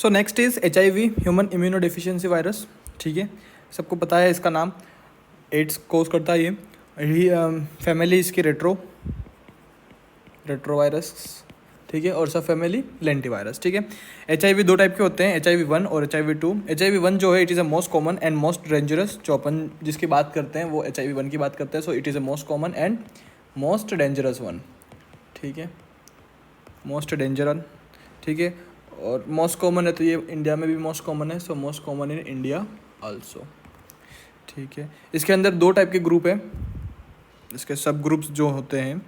So next is HIV, human immuno deficiency virus. ठीक है, सबको पता है इसका नाम, एड्स कोज करता है ये। फैमिली इसकी रेट्रोवायरस। ठीक है, और सब फैमिली लेंटिवायरस। ठीक है, HIV 2 टाइप के होते हैं, HIV 1 और HIV 2। HIV 1 जो है it is a most common and most dangerous. जो अपन जिसकी बात करते हैं वो HIV 1 की बात करते हैं। सो it is a most common and most dangerous one. ठीक है, मोस्ट डेंजरस। ठीक है, और मोस्ट कॉमन है तो ये इंडिया में भी मोस्ट कॉमन है। So most common in India also. ठीक है, इसके अंदर 2 टाइप के ग्रुप है। इसके सब ग्रुप्स जो होते हैं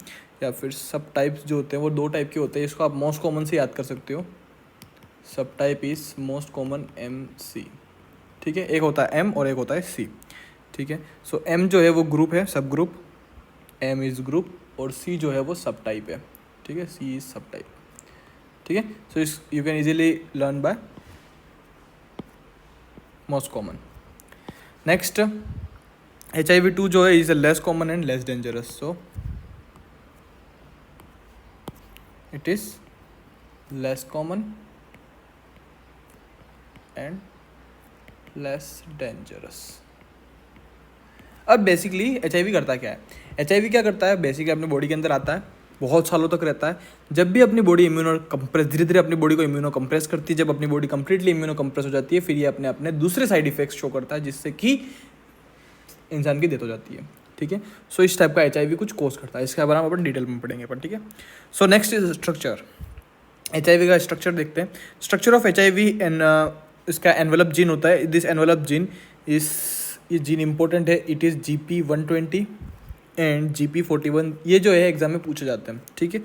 या फिर सब टाइप्स जो होते हैं वो 2 टाइप के होते हैं। इसको आप मोस्ट कॉमन से याद कर सकते हो। सब type is most common MC। ठीक है, एक होता है M और एक होता है C। ठीक है, सो M जो है वो ग्रुप है, सब ग्रुप, M इज़ ग्रुप, और C जो है वो सब टाइप है। ठीक है, C इज़ सब टाइप। ठीक है, सो इस you can easily learn by most common. Next HIV 2 जो है is less common and less dangerous. So it is less common and less dangerous. अब बेसिकली HIV करता क्या है? HIV क्या करता है? बेसिकली अपनी बॉडी के अंदर आता है, बहुत सालों तक रहता है। जब भी अपनी बॉडी इम्यूनो कंप्रेस, धीरे धीरे अपनी बॉडी को इम्यूनो कंप्रेस करती है, जब अपनी बॉडी कंप्लीटली इम्यूनो कंप्रेस हो जाती है, फिर ये अपने अपने दूसरे साइड इफेक्ट्स शो करता है, जिससे कि इंसान की डेथ हो जाती है। ठीक है, सो इस टाइप का HIV कुछ कोज करता है। इसके बारे में अपन डिटेल में पढ़ेंगे अपन। ठीक है, so next is structure. HIV का स्ट्रक्चर देखते हैं। स्ट्रक्चर ऑफ HIV एंड इसका एनवेलप जीन होता है। दिस एनवेलप जीन इस ये जीन इंपॉर्टेंट है। It is GP120 and GP41। ये जो है एग्जाम में पूछे जाते हैं। ठीक है,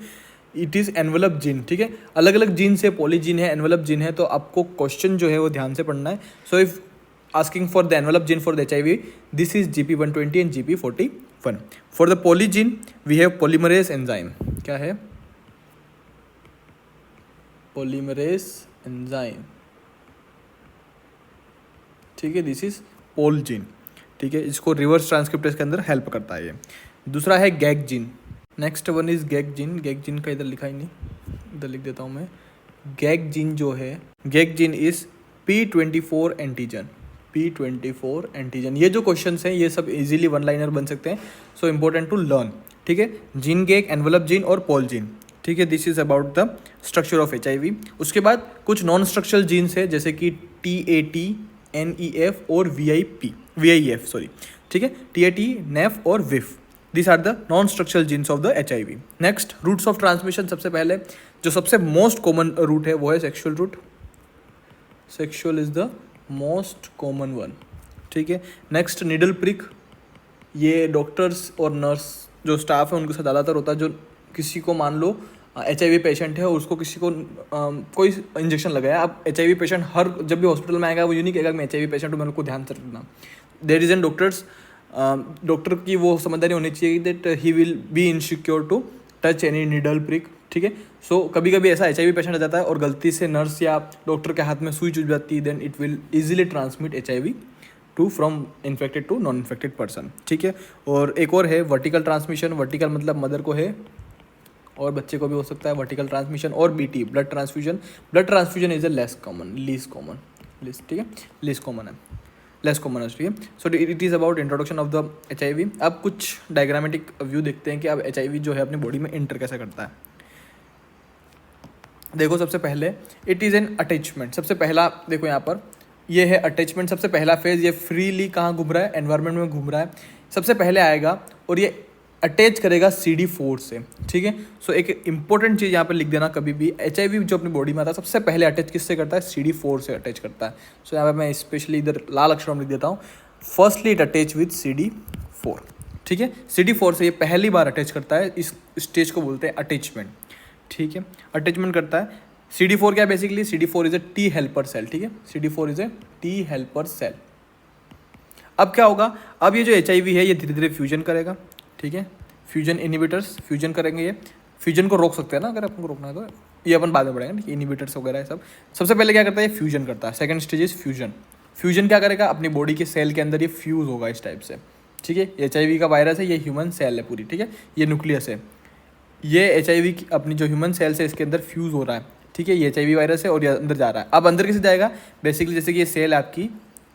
इट इज़ एनवेलप जीन। ठीक है, अलग अलग जीन से पॉलीजीन है, एनवेलप जीन है, तो आपको क्वेश्चन जो है वो ध्यान से पढ़ना है। So if asking for the envelope gene for the HIV, this is GP120 and GP41. For the polygene we have polymerase enzyme. क्या है? polymerase enzyme. ठीक है, दिस इज पोल जीन। ठीक है, इसको रिवर्स ट्रांसक्रिप्टेज के अंदर हेल्प करता है ये। दूसरा है gag gene. Next one is gag gene. Gag gene का इधर लिखा ही नहीं, इधर लिख देता हूँ मैं। गैग जीन जो है, gag gene is P24 antigen. P24 antigen. ये जो क्वेश्चन हैं ये सब इजीली वन लाइनर बन सकते हैं। So important to learn. ठीक है, जीन गैग, एनवेलप जीन और पोल जीन। ठीक है, this is about the structure of HIV। उसके बाद कुछ नॉन स्ट्रक्चरल जीन्स है जैसे कि TAT, NEF और VIF सॉरी। ठीक है, TAT, NEF और WIF। This are the non structural genes of the HIV। Next routes of transmission. सबसे पहले जो सबसे मोस्ट कॉमन रूट है वो है sexual route. Sexual is the most common one. ठीक है, नेक्स्ट निडल प्रिक। ये डॉक्टर्स और नर्स जो स्टाफ है उनके साथ ज़्यादातर होता है। जो किसी को मान लो HIV पेशेंट है और उसको किसी को कोई इंजेक्शन लगाया, अब HIV पेशेंट हर जब भी हॉस्पिटल में आएगा वो यूँ नहीं कहेगा मैं HIV पेशेंट हूँ, मेरे को ध्यान से रखना। देयर इज एन डॉक्टर की वो समझदारी होनी चाहिए that he will be insecure to touch any needle prick. ठीक है, सो कभी कभी ऐसा HIV पेशेंट आ जाता है और गलती से नर्स या डॉक्टर के हाथ में सुई चुभ जाती है, then it will easily transmit HIV to from infected to non infected person. ठीक है, और एक और है वर्टिकल ट्रांसमिशन। वर्टिकल मतलब मदर को है और बच्चे को भी हो सकता है वर्टिकल ट्रांसमिशन। और BT blood transfusion. Blood transfusion is a least common. ठीक है, लीस्ट कॉमन है, लेस कॉमन है। ठीक है, so it is about introduction of the HIV। अब कुछ डायग्रामेटिक व्यू देखते हैं कि अब HIV जो है अपनी बॉडी में इंटर कैसे करता है। देखो सबसे पहले इट इज़ एन अटैचमेंट। सबसे पहला देखो यहाँ पर ये है अटैचमेंट। सबसे पहला फेज ये फ्रीली कहाँ घूम रहा है, एनवायरनमेंट में घूम रहा है। सबसे पहले आएगा और ये अटैच करेगा CD4 से। ठीक है, सो एक इंपॉर्टेंट चीज़ यहाँ पे लिख देना, कभी भी HIV जो अपनी बॉडी में आता है सबसे पहले अटैच किससे करता है? CD4 से अटैच करता है। सो यहाँ पे मैं स्पेशली इधर लाल अक्षरों में लिख देता हूँ, firstly it attach with CD4। ठीक है, CD4 से ये पहली बार अटैच करता है। इस स्टेज को बोलते हैं अटैचमेंट। ठीक है, अटैचमेंट करता है। CD4 क्या है? Basically CD4 is a T helper cell. ठीक है, CD4 is a T helper cell. अब क्या होगा? अब ये जो HIV है ये धीरे धीरे फ्यूजन करेगा। ठीक है, फ्यूजन इनहिबिटर्स फ्यूजन करेंगे। ये फ्यूजन को रोक सकते हैं ना, अगर आपको रोकना है तो ये अपन बाद में पढ़ेंगे। इनहिबिटर्स वगैरह है सब। सबसे पहले क्या करता है? ये फ्यूजन करता है। Second stage is fusion. Fusion क्या करेगा? अपनी बॉडी के सेल के अंदर ये फ्यूज होगा इस टाइप से। ठीक है, HIV का वायरस है, ये ह्यूमन सेल है पूरी। ठीक है, ये न्यूक्लियस है। ये HIV की अपनी जो ह्यूमन सेल्स है इसके अंदर फ्यूज़ हो रहा है। ठीक है, ये HIV वायरस है और ये अंदर जा रहा है। अब अंदर कैसे जाएगा, बेसिकली जैसे कि ये सेल आपकी,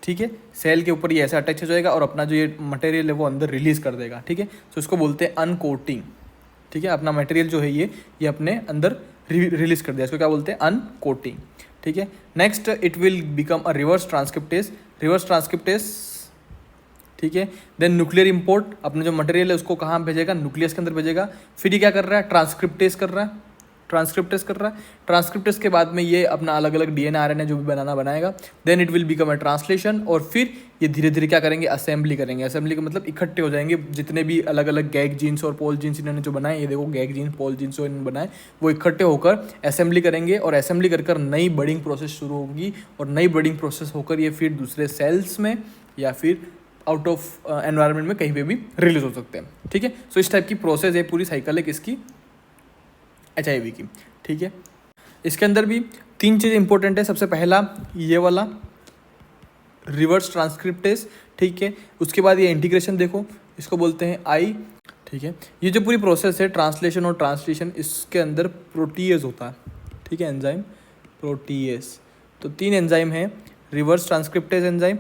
ठीक है, सेल के ऊपर ये ऐसा अटैच हो जाएगा और अपना जो ये मटेरियल है वो अंदर रिलीज कर देगा। ठीक है, तो इसको बोलते हैं अनकोटिंग। ठीक है, अपना मटेरियल जो है ये अपने अंदर रिलीज कर दिया, इसको क्या बोलते हैं, अनकोटिंग। ठीक है, next it will become a reverse transcriptase. Reverse transcriptase, ठीक है, देन न्यूक्लियर इंपोर्ट, अपना जो मटेरियल है उसको कहाँ भेजेगा, न्यूक्लियस के अंदर भेजेगा। फिर ये क्या कर रहा है, ट्रांसक्रिप्टेज कर रहा है, ट्रांसक्रिप्टेज कर रहा है। ट्रांसक्रिप्टेज के बाद में ये अपना अलग अलग DNA RNA जो भी बनाएगा, then it will become a translation, और फिर ये धीरे धीरे क्या करेंगे, असेंबली करेंगे। असेंबली का मतलब इकट्ठे हो जाएंगे जितने भी अलग अलग गैग जीन्स और पोल जीन्स इन्होंने जो बनाए, ये देखो गैग जीन्स पोल जीन्स जो इन्होंने बनाए, वो इकट्ठे होकर असेंबली करेंगे, और असेंबली कर नई बर्डिंग प्रोसेस शुरू होगी, और नई बर्डिंग प्रोसेस होकर ये फिर दूसरे सेल्स में या फिर आउट ऑफ एनवायरनमेंट में कहीं पे भी रिलीज हो सकते हैं। ठीक है, सो इस टाइप की प्रोसेस है, पूरी साइकिल है किसकी, HIV की। ठीक है, इसके अंदर भी 3 चीज़ इंपॉर्टेंट है। सबसे पहला ये वाला रिवर्स ट्रांसक्रिप्टेज, ठीक है, उसके बाद ये इंटीग्रेशन, देखो इसको बोलते हैं I। ठीक है, ये जो पूरी प्रोसेस है ट्रांसलेशन और ट्रांसलेशन, इसके अंदर प्रोटीएज होता है। ठीक है, एंजाइम प्रोटीएज, तो 3 एंजाइम है, reverse transcriptase enzyme,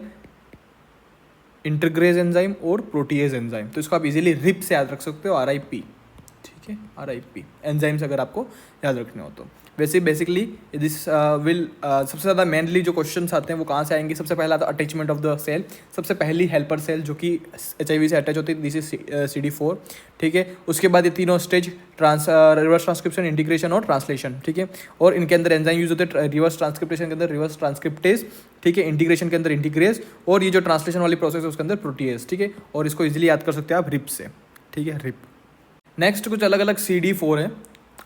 integrase enzyme और प्रोटीएज एंजाइम। तो इसको आप इजीली रिप से याद रख सकते हो, RIP। ठीक है, RIP एंजाइम्स अगर आपको याद रखने हो तो। वैसे बेसिकली दिस विल सबसे ज़्यादा मेनली जो क्वेश्चंस आते हैं वो कहाँ से आएंगे, सबसे पहला तो अटैचमेंट ऑफ द सेल, सबसे पहली हेल्पर सेल जो कि HIV से अटैच होती है, दिस इज CD4। ठीक है, उसके बाद ये तीनों स्टेज रिवर्स ट्रांसक्रिप्शन, इंटीग्रेशन और ट्रांसलेशन। ठीक है, और इनके अंदर एंजाइम यूज होते हैं, रिवर्स ट्रांसक्रिप्टेशन के अंदर रिवर्स ट्रांसक्रिप्टेज, ठीक है, इंटीग्रेशन के अंदर इंटीग्रेज, और ये जो ट्रांसलेशन वाली प्रोसेस है उसके अंदर प्रोटीएज। ठीक है, और इसको ईजिली याद कर सकते हैं आप रिप से। ठीक है, रिप। नेक्स्ट कुछ अलग अलग CD4 है,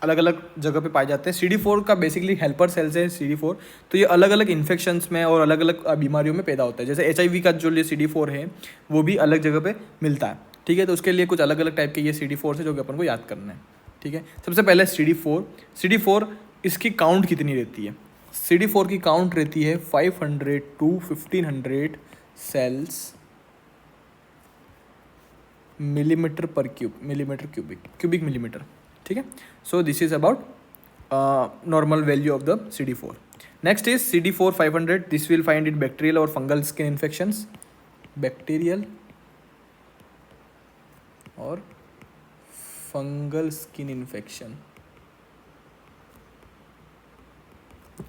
अलग अलग जगह पे पाए जाते हैं। CD4 का बेसिकली हेल्पर सेल्स है CD4, तो ये अलग अलग इन्फेक्शंस में और अलग अलग बीमारियों में पैदा होता है। जैसे HIV का जो ये CD4 है वो भी अलग जगह पे मिलता है। ठीक है, तो उसके लिए कुछ अलग अलग टाइप के ये CD4 है जो कि अपन को याद करना है। ठीक है, सबसे पहले CD4 इसकी काउंट कितनी रहती है, CD4 की काउंट रहती है 500 to 1500 सेल्स मिलीमीटर पर क्यूब, मिलीमीटर क्यूबिक मिलीमीटर। ठीक है, so this is about normal value of the CD4। Next is CD4 500, this will find in bacterial और फंगल स्किन इन्फेक्शंस, बैक्टीरियल और फंगल स्किन इन्फेक्शन।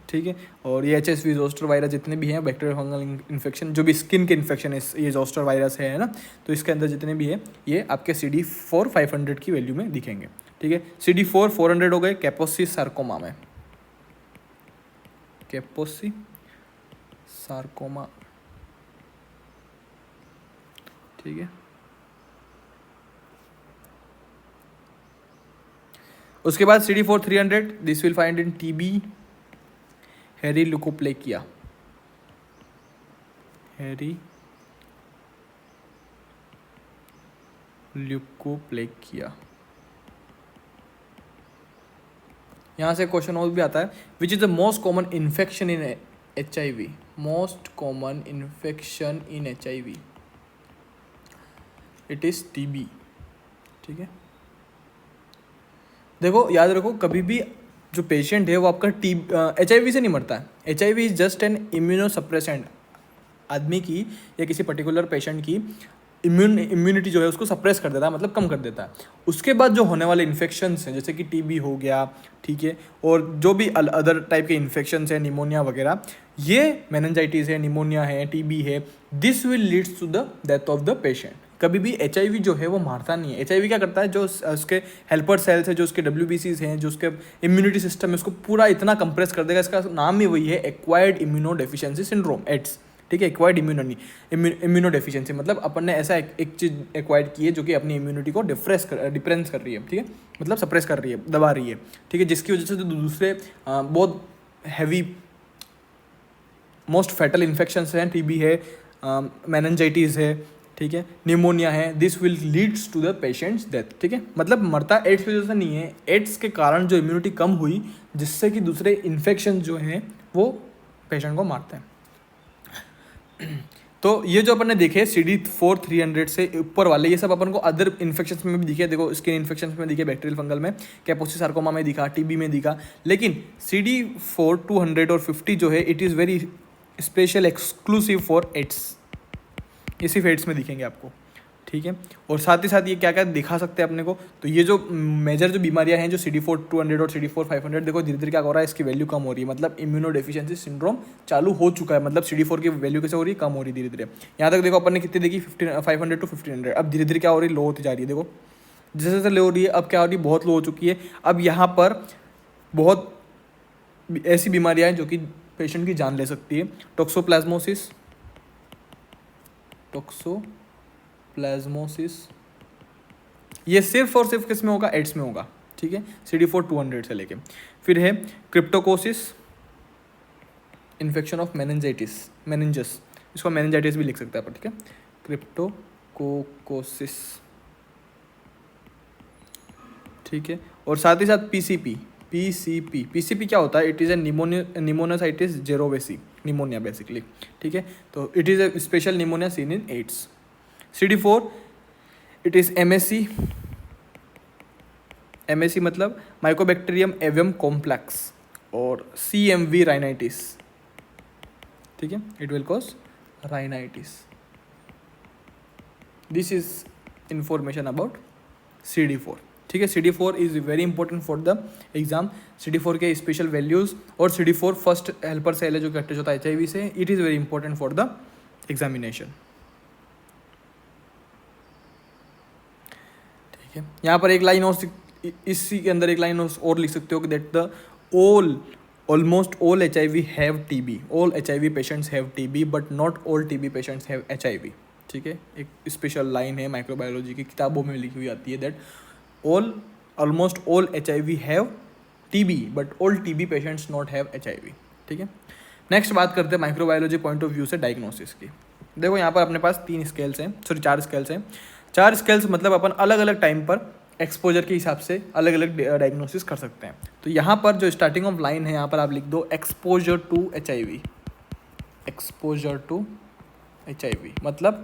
ठीक है, और ये HSV zoster virus जितने भी हैं, बैक्टीरियल फंगल इन्फेक्शन, जो भी स्किन के इन्फेक्शन है, ये जोस्टर वायरस है ना, तो इसके अंदर जितने भी है ये आपके CD4 500 की वैल्यू में दिखेंगे। ठीक है, CD4 400 हो गए कैपोसी सार्कोमा में, कैपोसी सार्कोमा। ठीक है, उसके बाद CD4 300, this will find in TB, हेरी ल्यूकोप्लेकिया, हेरी ल्यूकोप्लेकिया। यहाँ से क्वेश्चन और भी आता है, which is the most common infection in HIV, most common infection in HIV, it is TB। ठीक है, देखो याद रखो, कभी भी जो पेशेंट है वो आपका HIV से नहीं मरता है। HIV is just an immunosuppressant, आदमी की या किसी पर्टिकुलर पेशेंट की इम्यूनिटी जो है उसको सप्रेस कर देता है, मतलब कम कर देता है। उसके बाद जो होने वाले इन्फेक्शंस हैं, जैसे कि TB हो गया, ठीक है, और जो भी अदर टाइप के इन्फेक्शंस हैं, निमोनिया वगैरह, ये मेनिंजाइटिस है, निमोनिया है, TB है, this will leads to the death of the patient. कभी भी HIV जो है वो मारता नहीं है। HIV क्या करता है, जो उसके हेल्पर सेल्स है, जो उसके WBCs हैं, जो उसके इम्यूनिटी सिस्टम है, उसको पूरा इतना कंप्रेस कर देगा। इसका नाम ही वही है, acquired immuno deficiency syndrome, AIDS. ठीक है, एक्वायर्ड इम्यूनो डेफिशिएंसी, मतलब अपन ने ऐसा एक चीज़ एक्वायर्ड की है जो कि अपनी इम्यूनिटी को डिप्रेस कर रही है। ठीक है, मतलब सप्रेस कर रही है, दबा रही है। ठीक है, जिसकी वजह से जो दूसरे बहुत हैवी मोस्ट फैटल इन्फेक्शंस हैं, TB है, मेनिंजाइटिस है, ठीक है, निमोनिया है, this will leads to the patient's death. ठीक है, मतलब मरता एड्स की वजह से नहीं है, एड्स के कारण जो इम्यूनिटी कम हुई, जिससे कि दूसरे इन्फेक्शन जो हैं वो पेशेंट को मारते हैं। तो ये जो अपन ने देखे CD4 300 से ऊपर वाले, ये सब अपन को अदर इन्फेक्शंस में भी दिखे। देखो स्किन इन्फेक्शंस में दिखे, बैक्टीरियल फंगल में, कैपोसी सार्कोमा में दिखा, टीबी में दिखा। लेकिन CD4 200 और 50 जो है it is very special exclusive for AIDS, ये सिर्फ एड्स में दिखेंगे आपको, ठीक है। और साथ ही साथ ये क्या क्या दिखा सकते हैं अपने को, तो ये जो मेजर जो बीमारियां हैं जो CD4 200 और CD4 500, देखो धीरे धीरे क्या हो रहा है, इसकी वैल्यू कम हो रही है, मतलब इम्यूनो डेफिशिएंसी सिंड्रोम चालू हो चुका है। मतलब CD4 की वैल्यू कैसे हो रही है, कम हो रही है धीरे धीरे। यहाँ तक देखो अपन ने कितनी देखी 500 to 1500, अब धीरे धीरे क्या हो रही है, लो होती जा रही है। देखो जैसे जैसे लो हो रही है, अब क्या हो रही है, बहुत लो हो चुकी है। अब यहाँ पर बहुत ऐसी बीमारियाँ हैं जो कि पेशेंट की जान ले सकती है। टॉक्सोप्लाज्मोसिस, ये सिर्फ और सिर्फ किस में होगा, एड्स में होगा, ठीक है, CD4 200 से लेके। फिर है क्रिप्टोकोसिस, इन्फेक्शन ऑफ मेनिंजस, इसको मेनिंजाइटिस भी लिख सकते हैं अपन, ठीक है, क्रिप्टोकोकोसिस, ठीक है। और साथ ही साथ पीसीपी क्या होता है, it is a pneumocystis jirovecii, pneumonia basically, ठीक है। तो it is a special pneumonia seen in AIDS. CD4 it is MAC मतलब माइकोबैक्टीरियम एवियम कॉम्प्लेक्स, और CMV राइनाइटिस, ठीक है, it will cause rhinitis. This is information about CD4, ठीक है। CD4 is very important for the exam. CD4 के special values, और CD4 first helper cell है जो कि अटैच होता है HIV से, it is very important for the examination, ठीक है। यहाँ पर एक लाइन और, इसी के अंदर एक लाइन और लिख सकते हो कि that the almost all HIV have TB, all HIV patients have TB but not all TB patients have HIV, ठीक है। एक स्पेशल लाइन है माइक्रोबायोलॉजी की किताबों में लिखी हुई आती है that almost all HIV have TB but all TB patients not have HIV, ठीक है। नेक्स्ट बात करते हैं माइक्रोबायोलॉजी पॉइंट ऑफ व्यू से डायग्नोसिस की। देखो यहाँ पर अपने पास 4 स्केल्स हैं। 4 स्केल्स मतलब अपन अलग अलग टाइम पर एक्सपोजर के हिसाब से अलग अलग डायग्नोसिस कर सकते हैं। तो यहाँ पर जो स्टार्टिंग ऑफ लाइन है, यहाँ पर आप लिख दो exposure to HIV, exposure to HIV मतलब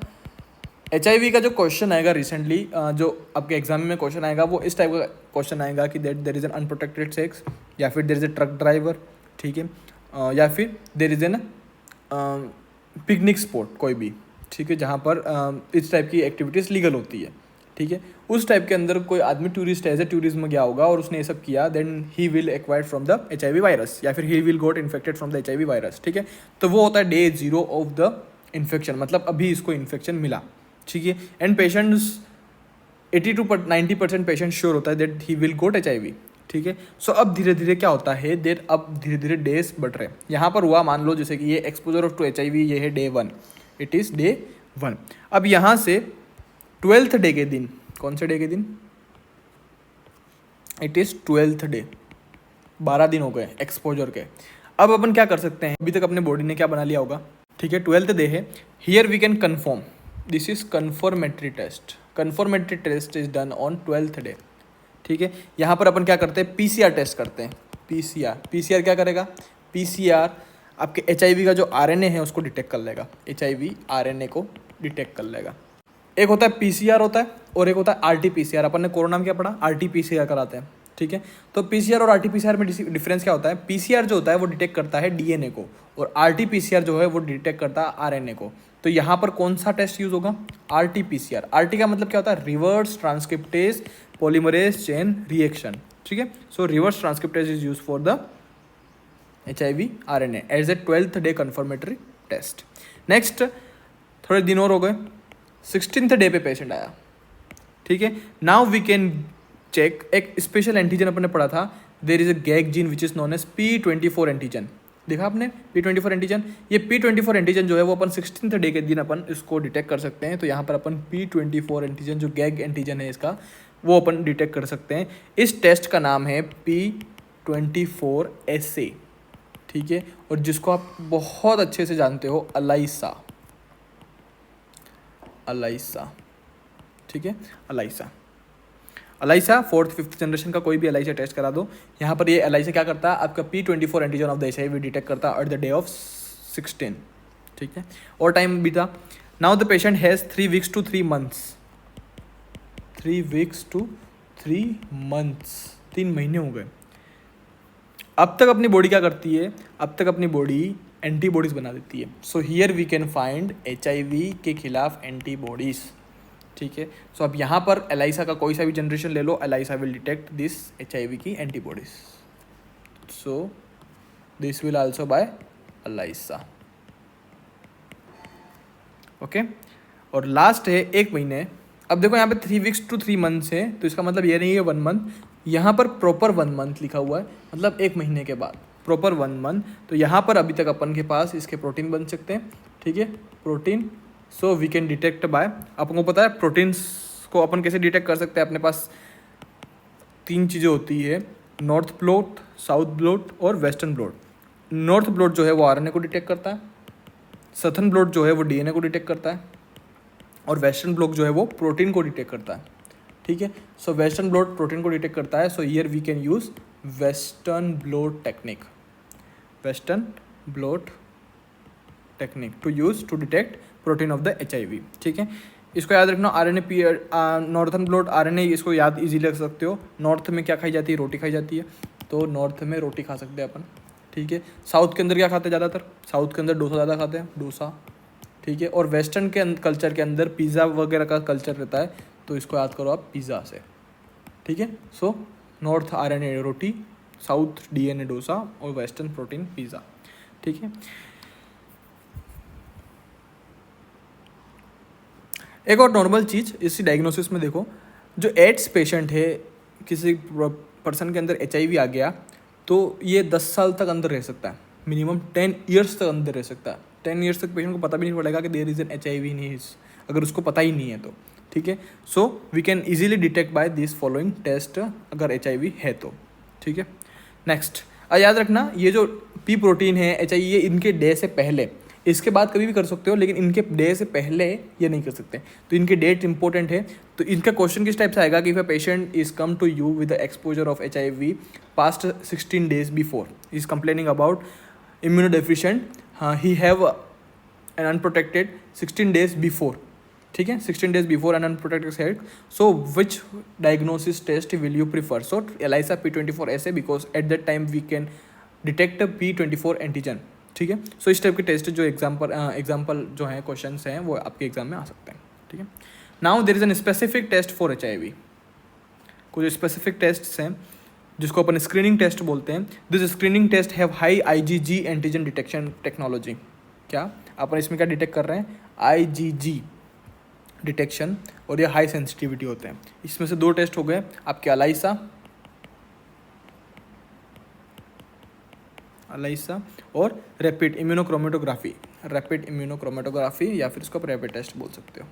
HIV का जो क्वेश्चन आएगा रिसेंटली, जो आपके एग्जाम में क्वेश्चन आएगा वो इस टाइप का क्वेश्चन आएगा कि that there is an unprotected sex, या फिर there is a truck driver, ठीक है, या फिर there is an picnic spot कोई भी, ठीक है, जहाँ पर इस टाइप की एक्टिविटीज़ लीगल होती है, ठीक है। उस टाइप के अंदर कोई आदमी टूरिस्ट एज ए टूरिज्म गया होगा और उसने ये सब किया, then he will acquired from the HIV virus, या फिर he will got infected from the HIV virus, ठीक है। तो वो होता है डे 0 ऑफ द इन्फेक्शन, मतलब अभी इसको इन्फेक्शन मिला, ठीक है। And patients 80 to 90% patient sure होता है that he will got HIV, ठीक है। सो अब धीरे धीरे क्या होता है, देर अब धीरे धीरे डेज बढ़ रहे हैं। यहाँ पर हुआ मान लो जैसे कि ये एक्सपोजर ऑफ टू HIV, ये है day 1, इट इज़ day 1। अब यहाँ से 12th डे के दिन, कौन से डे के दिन, इट इज़ 12th डे, 12 दिन हो गए एक्सपोजर के। अब अपन क्या कर सकते हैं, अभी तक अपने बॉडी ने क्या बना लिया होगा, ठीक है, 12th डे है, here we can confirm, this is confirmatory test, confirmatory test is done on 12th day, ठीक है। यहाँ पर अपन क्या करते हैं, PCR टेस्ट करते हैं, PCR क्या करेगा, PCR आपके HIV का जो RNA है उसको डिटेक्ट कर लेगा, HIV RNA को डिटेक्ट कर लेगा। एक होता है PCR होता है और एक होता है RT-PCR। अपन ने कोरोना में क्या पढ़ा, RT-PCR कराते हैं, ठीक है। तो PCR और RT-PCR में डिफरेंस क्या होता है, PCR जो होता है वो डिटेक्ट करता है DNA को, और RT-PCR जो है वो डिटेक्ट करता है RNA को। तो यहाँ पर कौन सा टेस्ट यूज होगा, RT-PCR। RT का मतलब क्या होता है, reverse transcriptase polymerase chain reaction, ठीक है। So reverse transcriptase is use for the HIV RNA as a 12th day confirmatory test. Next थोड़े दिन और हो गए, 16th डे पे पेशेंट आया, ठीक है। नाउ वी कैन चेक, एक स्पेशल एंटीजन अपन ने पढ़ा था, there is a gag gene which is known as P24 antigen, देखा आपने P24 एंटीजन। ये P24 एंटीजन जो है वो अपन 16th डे के दिन अपन इसको डिटेक्ट कर सकते हैं। तो यहाँ पर अपन P24 एंटीजन जो गैग एंटीजन है इसका, वो अपन डिटेक्ट कर सकते हैं। इस टेस्ट का नाम है P24 assay, ठीक है, और जिसको आप बहुत अच्छे से जानते हो, अलाइसा, ठीक है, अलाइसा 4th 5th जनरेशन का कोई भी अलाइसा टेस्ट करा दो। यहाँ पर ये अलाइसा क्या करता है, आपका P24 antigen of the HIV detect करता है एट द डे ऑफ 16, ठीक है, और टाइम भी था। Now the patient has 3 weeks to 3 months, 3 weeks to 3 months, 3 महीने हो गए। अब तक अपनी बॉडी क्या करती है, अब तक अपनी बॉडी एंटीबॉडीज़ बना देती है। So here we can find HIV के खिलाफ एंटीबॉडीज़, ठीक है। सो अब यहाँ पर एलाइसा का कोई सा भी जनरेशन ले लो, ELISA will detect this HIV की antibodies. So this will also by ELISA, okay. और लास्ट है 1 महीने। अब देखो यहाँ पे 3 weeks to 3 months है, तो इसका मतलब ये नहीं है 1 month, यहाँ पर प्रॉपर 1 month लिखा हुआ है, मतलब 1 महीने के बाद प्रॉपर 1 month। तो यहाँ पर अभी तक अपन के पास इसके प्रोटीन बन सकते हैं, ठीक है, protein. So we can detect by, आपको पता है प्रोटीन्स को अपन कैसे डिटेक्ट कर सकते हैं। अपने पास 3 चीज़ें होती है, नॉर्थ ब्लॉट, साउथ ब्लॉट और वेस्टर्न ब्लॉट। नॉर्थ ब्लॉट जो है वो RNA को डिटेक्ट करता है, सदर्न ब्लॉट जो है वो DNA को डिटेक्ट करता है, और वेस्टर्न ब्लॉट जो है वो प्रोटीन को डिटेक्ट करता है, ठीक है। सो वेस्टर्न ब्लॉट प्रोटीन को डिटेक्ट करता है। So here we can use western blot technique, western blot technique to use to detect protein of the HIV, ठीक है। इसको याद रखना, RNA नॉर्थन ब्लॉट RNA, इसको याद इजीली रख सकते हो। नॉर्थ में क्या खाई जाती है, रोटी खाई जाती है, तो नॉर्थ में रोटी खा सकते हैं अपन, ठीक है। साउथ के अंदर क्या खाते हैं ज़्यादातर, साउथ के अंदर डोसा ज़्यादा खाते हैं, डोसा, ठीक है। और वेस्टर्न के कल्चर के अंदर पिज़्ज़ा वगैरह का कल्चर रहता है, तो इसको याद करो आप पिज़्ज़ा से, ठीक है। सो नॉर्थ RNA रोटी, साउथ DNA डोसा, और वेस्टर्न प्रोटीन पिज़्ज़ा, ठीक है। एक और नॉर्मल चीज़ इसी डायग्नोसिस में देखो, जो एड्स पेशेंट है, किसी पर्सन के अंदर HIV आ गया, तो ये 10 साल तक अंदर रह सकता है, मिनिमम 10 years तक अंदर रह सकता है। 10 years तक पेशेंट को पता भी नहीं पड़ेगा कि there is an HIV in his, अगर उसको पता ही नहीं है तो, ठीक है। So we can easily detect by this following test अगर HIV है तो, ठीक है। नेक्स्ट याद रखना, ये जो P प्रोटीन है HIV, ये इनके डे से पहले, इसके बाद कभी भी कर सकते हो, लेकिन इनके डे से पहले ये नहीं कर सकते, तो इनके डेट इंपॉर्टेंट है। तो इनका क्वेश्चन किस टाइप से आएगा कि if a patient is come to you with the exposure of HIV past 16 days before, is complaining about immunodeficient, he have an unprotected 16 days before, ठीक है, 16 days before an unprotected head. So which diagnosis test will you prefer? So ELISA P24 ऐसे, because at that time we can detect P24 antigen, ठीक है। सो इस type के test जो example जो हैं, क्वेश्चन हैं, वो आपके एग्जाम में आ सकते हैं, ठीक है। Now there is an specific test for HIV, कुछ स्पेसिफिक टेस्ट हैं जिसको अपन स्क्रीनिंग टेस्ट बोलते हैं। This screening test have high IgG antigen detection technology. क्या अपन इसमें क्या डिटेक्ट कर रहे हैं? IgG डिटेक्शन, और ये हाई सेंसिटिविटी होते हैं। इसमें से 2 टेस्ट हो गए आपके एलाइसा और रैपिड इम्यूनोक्रोमेटोग्राफी, रैपिड इम्यूनोक्रोमेटोग्राफी, या फिर इसको आप रैपिड टेस्ट बोल सकते हो,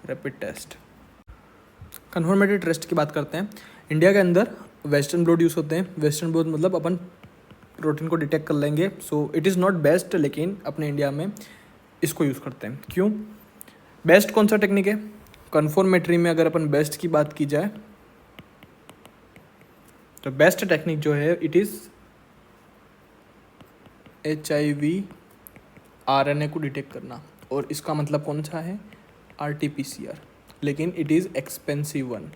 रैपिड टेस्ट। कन्फर्मेटरी टेस्ट की बात करते हैं। इंडिया के अंदर वेस्टर्न ब्लॉट यूज़ होते हैं। वेस्टर्न ब्लॉट मतलब अपन प्रोटीन को डिटेक्ट कर लेंगे। सो इट इज़ नॉट बेस्ट, लेकिन अपने इंडिया में इसको यूज़ करते हैं। क्यों बेस्ट? कौन सा टेक्निक है? कन्फर्मेटरी में अगर अपन बेस्ट की बात की जाए तो बेस्ट टेक्निक जो है इट इज़ HIV RNA को डिटेक्ट करना, और इसका मतलब कौन सा है? RT-PCR, लेकिन it is expensive one.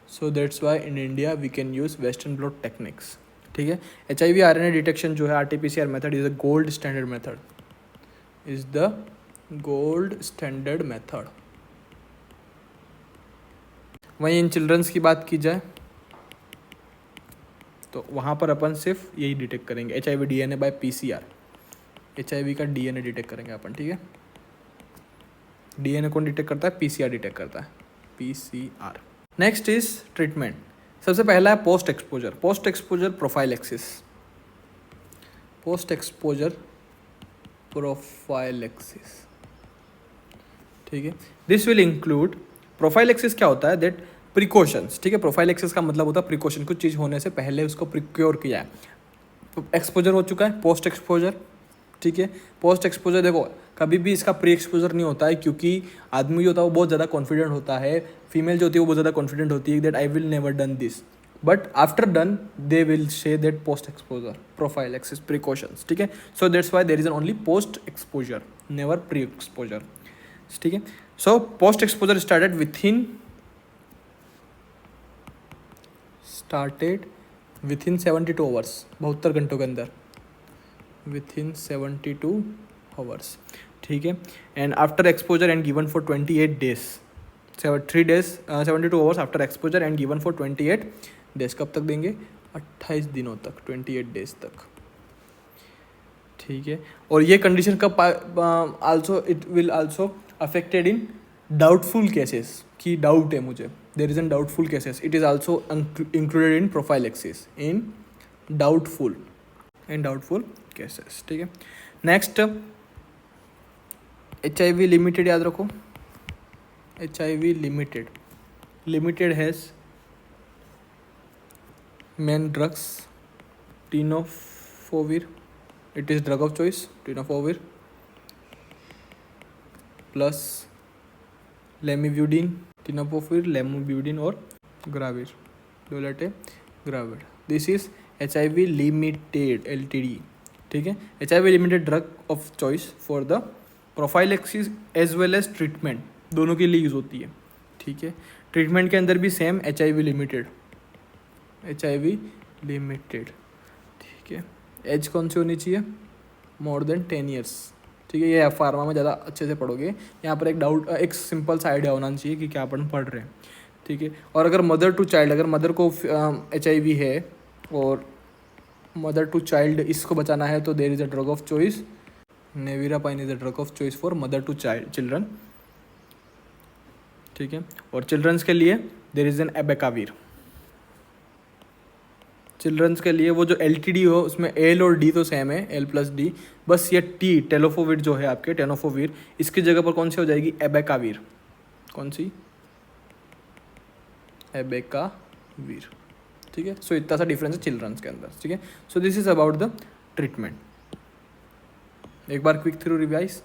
So that's why in India we can use western blot techniques, ठीक है। HIV RNA डिटेक्शन जो है RT-PCR method is a gold standard method, is the gold standard method. वहीं in children's की बात की जाए तो वहाँ पर अपन सिर्फ यही डिटेक्ट करेंगे, HIV DNA by PCR, HIV का DNA डिटेक्ट करेंगे अपन, ठीक है। DNA कौन डिटेक्ट करता है? PCR डिटेक्ट करता है, PCR। Next is treatment. सबसे पहला है post exposure, post exposure prophylaxis, post exposure prophylaxis, ठीक है। दिस विल इंक्लूड, प्रोफाइलेक्सिस क्या होता है? दैट प्रिकॉशंस, ठीक है। प्रोफाइलेक्सिस का मतलब होता है प्रिकॉशन, कुछ चीज़ होने से पहले उसको प्रिक्योर किया है। एक्सपोजर हो चुका है, पोस्ट एक्सपोजर, ठीक है। पोस्ट एक्सपोजर देखो कभी भी इसका प्री एक्सपोजर नहीं होता है, क्योंकि आदमी जो होता है वो बहुत ज़्यादा कॉन्फिडेंट होता है, फीमेल जो होती है वो बहुत ज़्यादा कॉन्फिडेंट होती है that I will never done this, but after done they will say that post exposure prophylaxis precautions, ठीक है. सो that's why there is only post exposure, never pre exposure, ठीक है. So post exposure started with in 72 hours, 72 घंटों के अंदर, with in 72 hours, ठीक है. And after exposure and given for 28 days, 3 days 72 hours after exposure and given for 28 days. कब तक देंगे? 28 दिनों तक, 28 डेज तक, ठीक है. और ये कंडीशन कब also it will also affected in doubtful cases, की डाउट है मुझे, there is an doubtful cases, it is also included in prophylaxis in doubtful cases, ठीक है. नेक्स्ट HIV लिमिटेड, याद रखो HIV limited has main drugs tenofovir, it is drug of choice, tenofovir plus lamivudine, tenofovir, lamivudine और gravir, dolutegravir. This is HIV limited LTD, ठीक है. HIV limited drug of choice for the prophylaxis as well as treatment, दोनों के लिए use होती है, ठीक है. ट्रीटमेंट के अंदर भी सेम HIV लिमिटेड, ठीक है. एज कौन सी होनी चाहिए? मोर देन 10 years, ठीक है. ये फार्मा में ज़्यादा अच्छे से पढ़ोगे. यहाँ पर एक सिंपल सा आइडिया होना चाहिए कि क्या अपन पढ़ रहे हैं, ठीक है. और अगर मदर टू चाइल्ड, अगर मदर को HIV है और मदर टू चाइल्ड इसको बचाना है, तो there is a drug of choice, nevirapine is a drug of choice for mother to children, ठीक है. और चिल्ड्रंस के लिए there is an abacavir. Childrens के लिए वो जो LTD हो उसमें L और D तो सेम है, L+D, बस ये T टेलोफोविर जो है आपके, टेनोफोविर, इसकी जगह पर कौन सी हो जाएगी? एबेकावीर. कौन सी? एबेकावीर, ठीक है. सो इतना सा डिफरेंस है चिल्ड्रंस के अंदर, ठीक है. So this is about the treatment. एक बार क्विक थ्रू रिवाइज.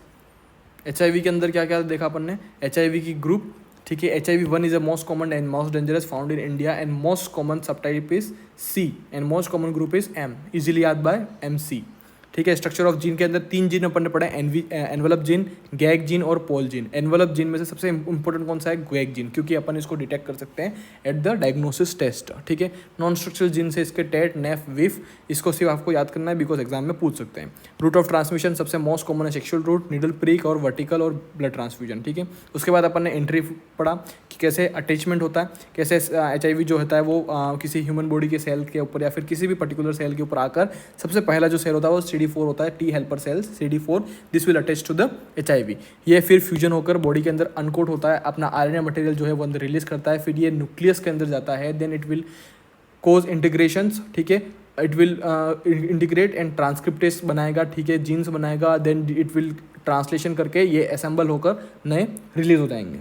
HIV के अंदर क्या क्या देखा अपन ने? HIV की ग्रुप, ठीक है. HIV-1 is a most common and most dangerous found in India and most common subtype is C and most common group is M, easily याद by MC, ठीक है. स्ट्रक्चर ऑफ जीन के अंदर 3 gene अपन ने पढ़ा है, एनवेलप जीन, गैग जीन और पोल gene. Envelope gene में से सबसे इंपॉर्टेंट कौन सा है? गैग जीन, क्योंकि अपन इसको डिटेक्ट कर सकते हैं एट द डायग्नोसिस टेस्ट, ठीक है. नॉन स्ट्रक्चरल जीन से इसके टेट, नेफ, विफ, इसको सिर्फ आपको याद करना है बिकॉज एग्जाम में पूछ सकते हैं. रूट ऑफ ट्रांसमिशन सबसे मोस्ट कॉमन है सेक्शुअल रूट, निडल प्रीक और वर्टिकल और ब्लड ट्रांसफ्यूजन, ठीक है. उसके बाद अपन ने एंट्री पढ़ा कि कैसे अटैचमेंट होता है, कैसे HIV जो होता है वो किसी ह्यूमन बॉडी के सेल के ऊपर या फिर किसी भी पर्टिकुलर सेल के ऊपर आकर सबसे पहला जो सेल होता है वो CD4 होता है, T helper cells CD4, this will attach to the HIV. ये फिर फ्यूजन होकर बॉडी के अंदर अनकोट होता है, अपना RNA मटेरियल जो है वो अंदर रिलीज करता है, फिर ये न्यूक्लियस के अंदर जाता है, then it will cause integrations, ठीक है. It will integrate and transcriptase बनाएगा, ठीक है, जीन्स बनाएगा, देन इट विल ट्रांसलेशन करके ये असेंबल होकर नए रिलीज हो जाएंगे.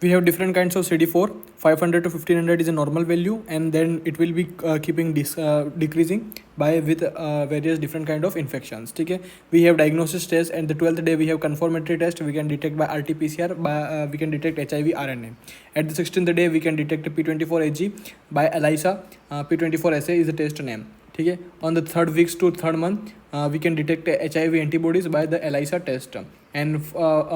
We have different kinds of CD4. 500 to 1500 is a normal value, and then it will be keeping decreasing by with various different kind of infections, ठीक है. We have diagnosis test, and the 12th day we have confirmatory test. We can detect by RT-PCR, we can detect HIV RNA. At the 16th day we can detect P24AG by ELISA. P24SA is the test name, ठीक है. On the 3rd weeks to 3rd month we can detect HIV antibodies by the ELISA test, and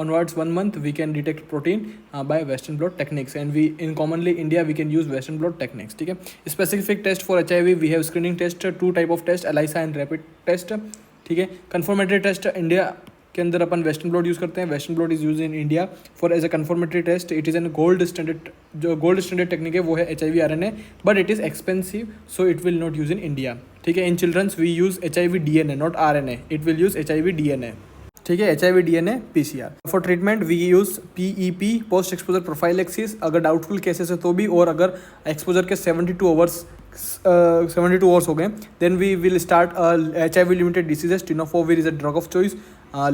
onwards 1 month we can detect protein by Western blot techniques, and we in commonly India we can use Western blot techniques, ठीक है. Specific test for HIV we have screening test, 2 type of test, ELISA and rapid test, ठीक है. confirmatory test India के अंदर अपन western blot use करते हैं. Western blot is use in India for as a confirmatory test. It is an gold standard, जो gold standard technique है वो है HIV RNA, but it is expensive, so it will not use in India, ठीक है. In childrens we use HIV DNA, not RNA. It will use HIV DNA, ठीक है. HIV DNA PCR. For treatment we use PEP, post exposure prophylaxis, अगर doubtful cases है तो भी, और अगर एक्सपोजर के 72 आवर्स हो गए, then we will start HIV limited diseases. Tenofovir is a drug of choice,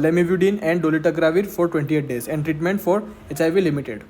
lamivudine and dolutegravir for 28 days, and treatment for HIV limited.